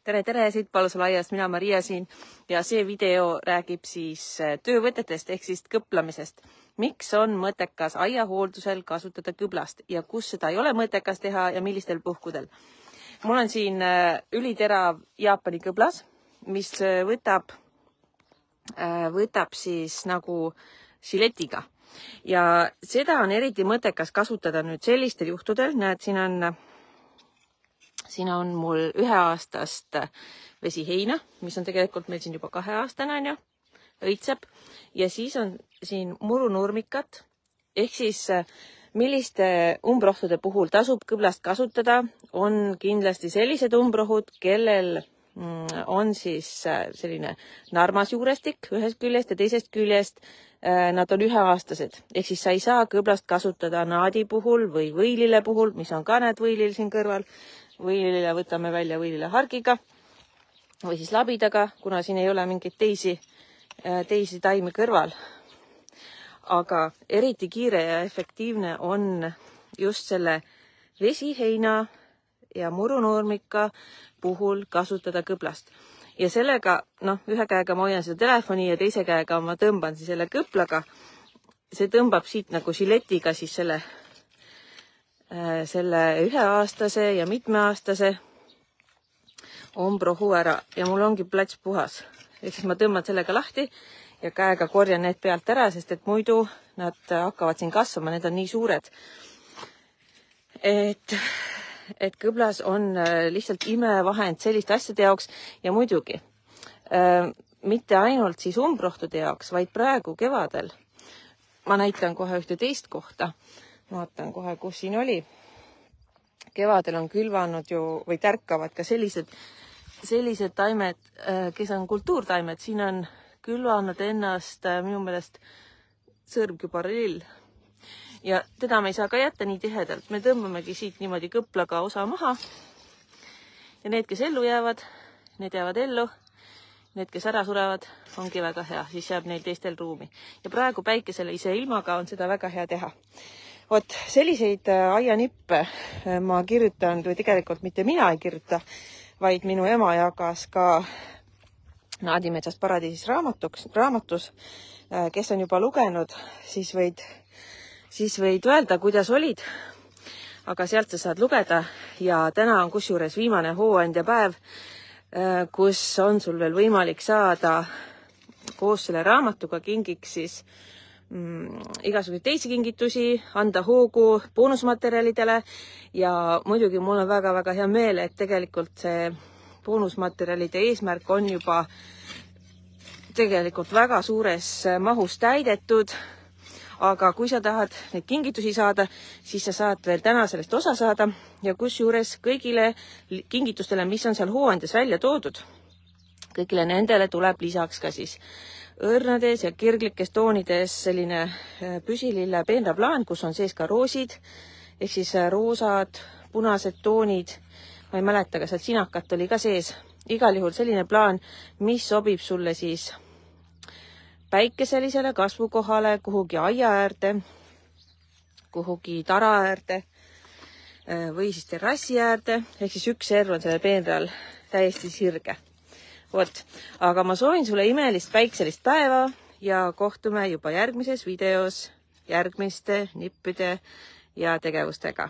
Tere, siit Palusalaiast, mina Maria siin ja see video räägib siis töövõtetest ehk siis kõplamisest. Miks on mõttekas aiahooldusel kasutada kõblast ja kus seda ei ole mõttekas teha ja millistel puhkudel? Mul on siin üliterav Jaapani kõblas, mis võtab siis nagu žiletiga. Ja seda on eriti mõttekas kasutada nüüd sellistel juhtudel. Näed, siin on mul 1-aastast vesiheina, mis on tegelikult meil siin juba 2-aastane on ju, õitseb. Ja siis on siin murunurmikat, ehk siis milliste umbrohtude puhul tasub kõblast kasutada, on kindlasti sellised umbrohud, kellel on siis selline narmas juurestik ühest küljest ja teisest küljest nad on 1-aastased. Ehk siis sa ei saa kõblast kasutada naadi puhul või võilile puhul, mis on ka näed võilil siin kõrval. Võilile võtame välja võilile hargiga või siis labidaga, kuna siin ei ole mingeid teisi taimi kõrval. Aga eriti kiire ja efektiivne on just selle vesiheina ja murunurmika puhul kasutada kõblast. Ja sellega, ühe käega ma hoian seda telefoni ja teise käega ma tõmban siis selle kõplaga. See tõmbab siit nagu žiletiga siis selle 1-aastase ja mitmeaastase umbrohu ära ja mul ongi plats puhas. Ehk siis ma tõmban sellega lahti ja käega korjan need pealt ära, sest et muidu nad hakkavad siin kasvama, need on nii suured. Et kõblas on lihtsalt imevahend selliste asjade jaoks ja muidugi mitte ainult siis umbrohtude jaoks, vaid praegu kevadel. Ma näitan kohe ühte teist kohta. Vaatan kohe, kus siin oli. Kevadel on külvanud ju või tärkavad ka sellised taimed, kes on kultuurtaimed. Siin on külvanud ennast minu meelest sõrmkübarlill. Ja teda me ei saa ka jätta nii tihedalt. Me tõmbamegi siit niimoodi kõplaga osa maha. Ja need, kes ellu jäävad, need jäävad ellu. Need, kes ära surevad, ongi väga hea. Siis jääb neil teistel ruumi. Ja praegu päikesele ise ilmaga on seda väga hea teha. Vot selliseid aianippe ma kirjutan, või tegelikult mitte mina ei kirjuta, vaid minu ema jagas ka Naadimetsast paradiisis raamatus. Kes on juba lugenud, siis võid öelda, kuidas olid. Aga sealt sa saad lugeda ja täna on kusjuures viimane hooandja päev, kus on sul veel võimalik saada koos selle raamatuga kingiks siis igasuguseid teisi kingitusi, anda hoogu boonusmaterjalidele ja muidugi mul on väga-väga hea meel, et tegelikult see boonusmaterjalide eesmärk on juba tegelikult väga suures mahus täidetud, aga kui sa tahad neid kingitusi saada, siis sa saad veel täna sellest osa saada ja kusjuures kõigile kingitustele, mis on seal hooandjas välja toodud, kõigile nendele tuleb lisaks ka siis õrnades ja kirglikes toonides selline püsilille peenraplaan, kus on sees ka roosid, ehk siis roosad, punased toonid. Ma ei mäleta, kas sealt sinakat oli ka sees. Igal juhul selline plaan, mis sobib sulle siis päikeselisele kasvukohale, kuhugi aia äärde, kuhugi tara äärde või siis terrassi äärde, ehk siis üks serv on selle peenral täiesti sirge. Vot, aga ma soovin sulle imelist päikselist päeva ja kohtume juba järgmises videos järgmiste nippide ja tegevustega.